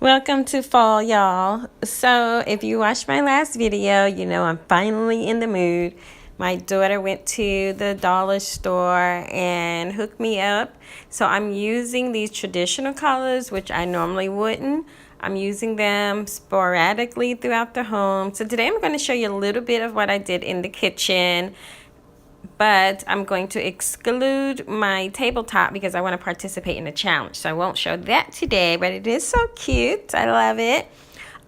Welcome to fall, y'all. So, if you watched my last video, you know I'm finally in the mood. My daughter went to the dollar store and hooked me up. So, I'm using these traditional colors, which I normally wouldn't. I'm using them sporadically throughout the home. So, today I'm going to show you a little bit of what I did in the kitchen, but I'm going to exclude my tabletop because I want to participate in the challenge. So I won't show that today, but it is so cute. I love it.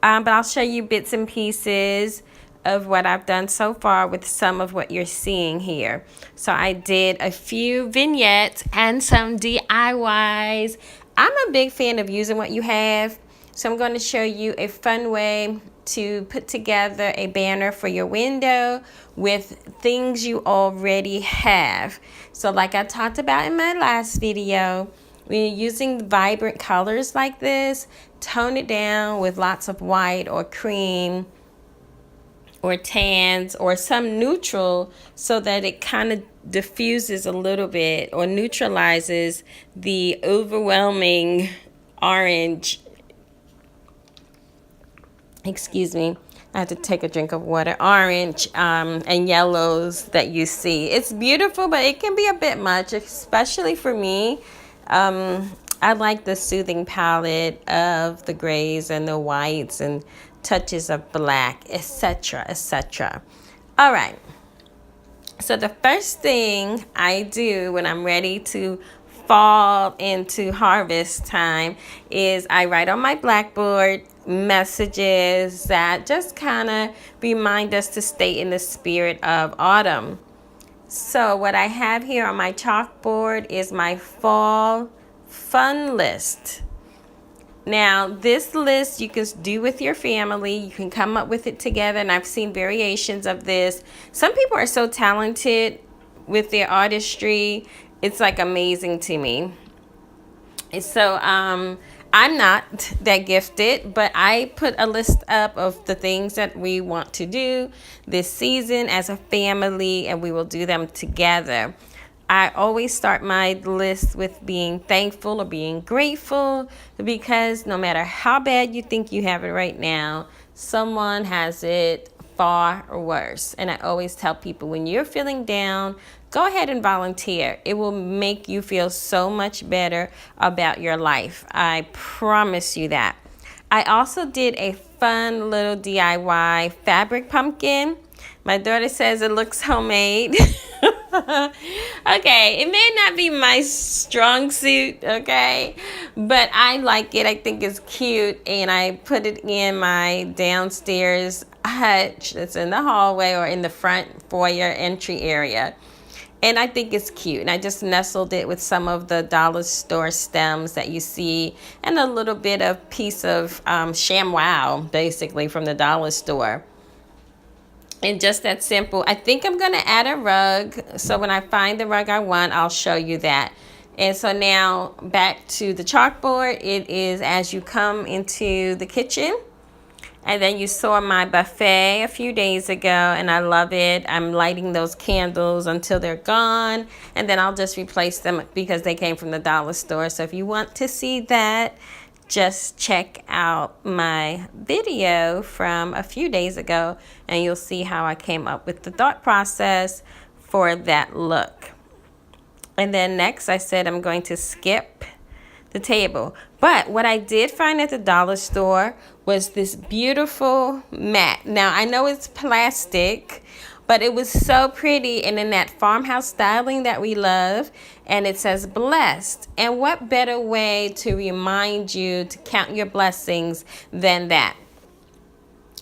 But I'll show you bits and pieces of what I've done so far with some of what you're seeing here. So I did a few vignettes and some DIYs. I'm a big fan of using what you have. So I'm going to show you a fun way to put together a banner for your window with things you already have. So like I talked about in my last video, when you're using vibrant colors like this, tone it down with lots of white or cream or tans or some neutral so that it kind of diffuses a little bit or neutralizes the overwhelming orange. Excuse me, I had to take a drink of water. Orange and yellows that you see. It's beautiful, but it can be a bit much, especially for me. I like the soothing palette of the grays and the whites and touches of black, etc., etc. All right. So the first thing I do when I'm ready to fall into harvest time is I write on my blackboard messages that just kind of remind us to stay in the spirit of autumn. So what I have here on my chalkboard is my fall fun list. Now, this list you can do with your family. You can come up with it together, and I've seen variations of this. Some people are so talented with their artistry. It's like amazing to me. So, I'm not that gifted, but I put a list up of the things that we want to do this season as a family, and we will do them together. I always start my list with being thankful or being grateful because no matter how bad you think you have it right now, someone has it far worse. And I always tell people when you're feeling down, go ahead and volunteer. It will make you feel so much better about your life. I promise you that. I also did a fun little DIY fabric pumpkin. My daughter says it looks homemade. Okay, it may not be my strong suit, okay? But I like it. I think it's cute. And I put it in my downstairs hutch that's in the hallway or in the front foyer entry area. And I think it's cute. And I just nestled it with some of the dollar store stems that you see and a little bit of piece of ShamWow, basically, from the dollar store. And just that simple. I think I'm going to add a rug. So when I find the rug I want, I'll show you that. And so now back to the chalkboard. It is as you come into the kitchen. And then you saw my buffet a few days ago, and I love it. I'm lighting those candles until they're gone, and then I'll just replace them because they came from the dollar store. So if you want to see that, just check out my video from a few days ago, and you'll see how I came up with the thought process for that look. And then next, I said I'm going to skip the table. But what I did find at the dollar store was this beautiful mat. Now, I know it's plastic, but it was so pretty and in that farmhouse styling that we love. And it says blessed. And what better way to remind you to count your blessings than that?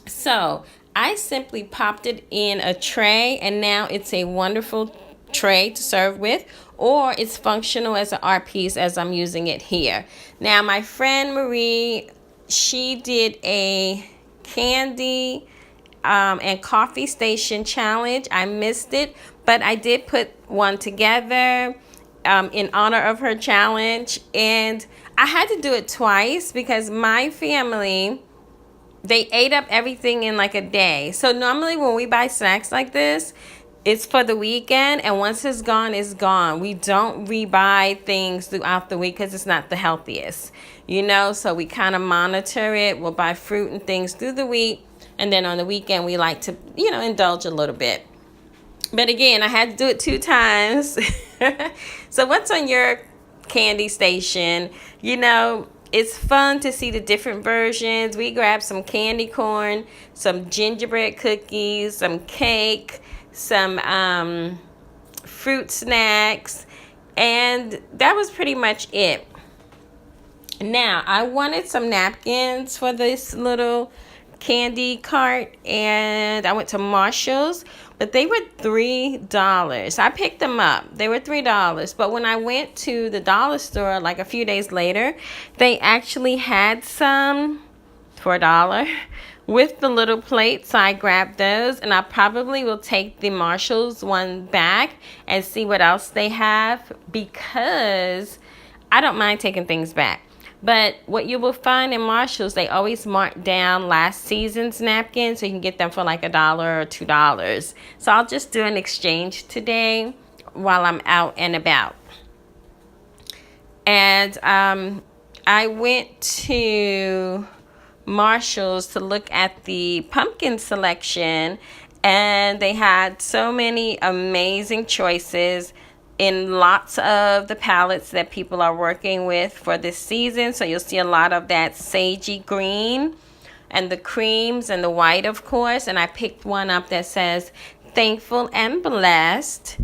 So I simply popped it in a tray, and now it's a wonderful tray to serve with, or it's functional as an art piece as I'm using it here. Now my friend Marie, she did a candy and coffee station challenge. I missed it, but I did put one together in honor of her challenge, and I had to do it twice because my family, they ate up everything in like a day. So normally when we buy snacks like this, it's for the weekend, and once it's gone, it's gone. We don't rebuy things throughout the week because it's not the healthiest. so we kind of monitor it. We'll buy fruit and things through the week, and then on the weekend we like to, indulge a little bit. But again, I had to do it 2 times. So what's on your candy station? It's fun to see the different versions. We grabbed some candy corn, some gingerbread cookies, some cake, some fruit snacks, and that was pretty much it. Now, I wanted some napkins for this little candy cart, and I went to Marshall's, but they were $3. I picked them up. They were $3, but when I went to the dollar store like a few days later, they actually had some for $1 with the little plate, so I grabbed those, and I probably will take the Marshall's one back and see what else they have, because I don't mind taking things back. But what you will find in Marshall's, they always mark down last season's napkins, so you can get them for like $1 or $2. So I'll just do an exchange today while I'm out and about. And I went to Marshall's to look at the pumpkin selection, and they had so many amazing choices in lots of the palettes that people are working with for this season. So you'll see a lot of that sagey green and the creams and the white, of course. And I picked one up that says thankful and blessed.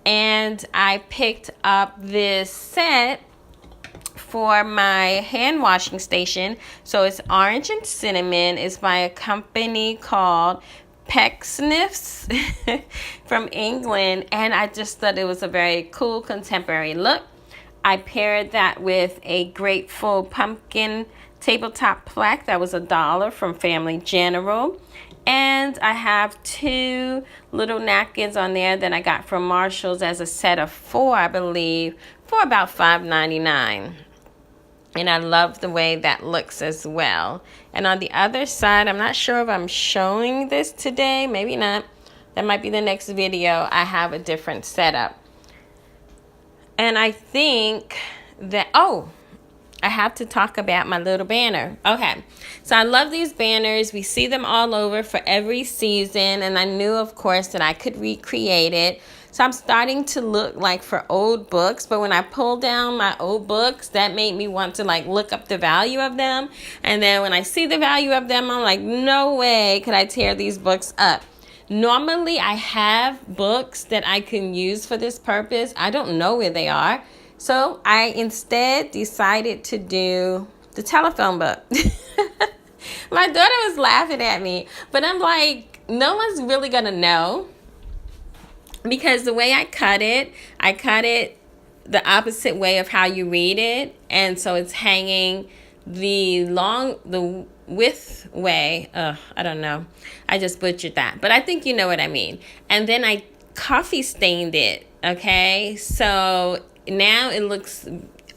And I picked up this set for my hand washing station. So it's orange and cinnamon. It's by a company called Pecksniffs from England, and I just thought it was a very cool contemporary look. I paired that with a grateful pumpkin tabletop plaque that was $1 from Family General, and I have 2 little napkins on there that I got from Marshall's as a set of 4, I believe, for about $5.99. And I love the way that looks as well. And on the other side, I'm not sure if I'm showing this today. Maybe not. That might be the next video. I have a different setup. And I think that, I have to talk about my little banner. Okay, so I love these banners. We see them all over for every season. And I knew, of course, that I could recreate it. So I'm starting to look like for old books, but when I pulled down my old books, that made me want to look up the value of them. And then when I see the value of them, I'm like, no way could I tear these books up. Normally I have books that I can use for this purpose. I don't know where they are. So I instead decided to do the telephone book. My daughter was laughing at me, but I'm like, no one's really gonna know. Because the way I cut it the opposite way of how you read it. And so it's hanging the width way. I don't know. I just butchered that. But I think you know what I mean. And then I coffee stained it. Okay. So now it looks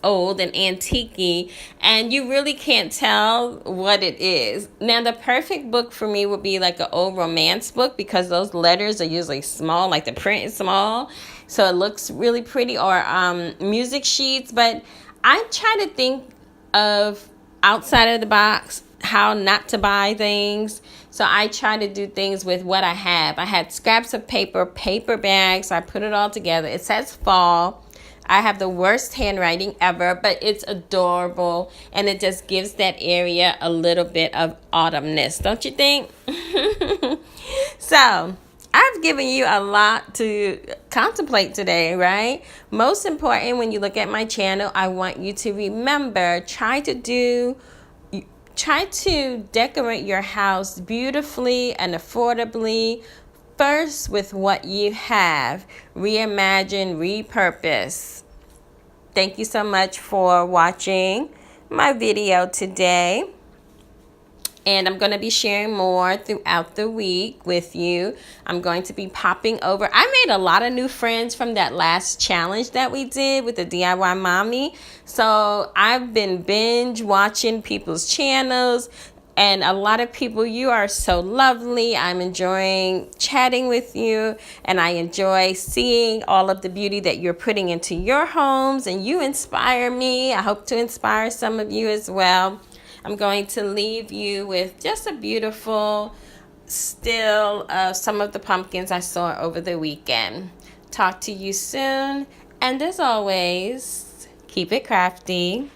old and antique-y, and you really can't tell what it is. Now, the perfect book for me would be like an old romance book, because those letters are usually small, like the print is small, so it looks really pretty, or music sheets. But I try to think of outside of the box, how not to buy things. So I try to do things with what I have. I had scraps of paper bags, so I put it all together. It says fall. I have the worst handwriting ever, but it's adorable, and it just gives that area a little bit of autumnness, don't you think? So, I've given you a lot to contemplate today, right? Most important, when you look at my channel, I want you to remember, try to decorate your house beautifully and affordably. First, with what you have. Reimagine, repurpose. Thank you so much for watching my video today. And I'm going to be sharing more throughout the week with you. I'm going to be popping over. I made a lot of new friends from that last challenge that we did with the DIY Mommy. So I've been binge watching people's channels. And a lot of people, you are so lovely. I'm enjoying chatting with you, and I enjoy seeing all of the beauty that you're putting into your homes, and you inspire me. I hope to inspire some of you as well. I'm going to leave you with just a beautiful still of some of the pumpkins I saw over the weekend. Talk to you soon, and as always, keep it crafty.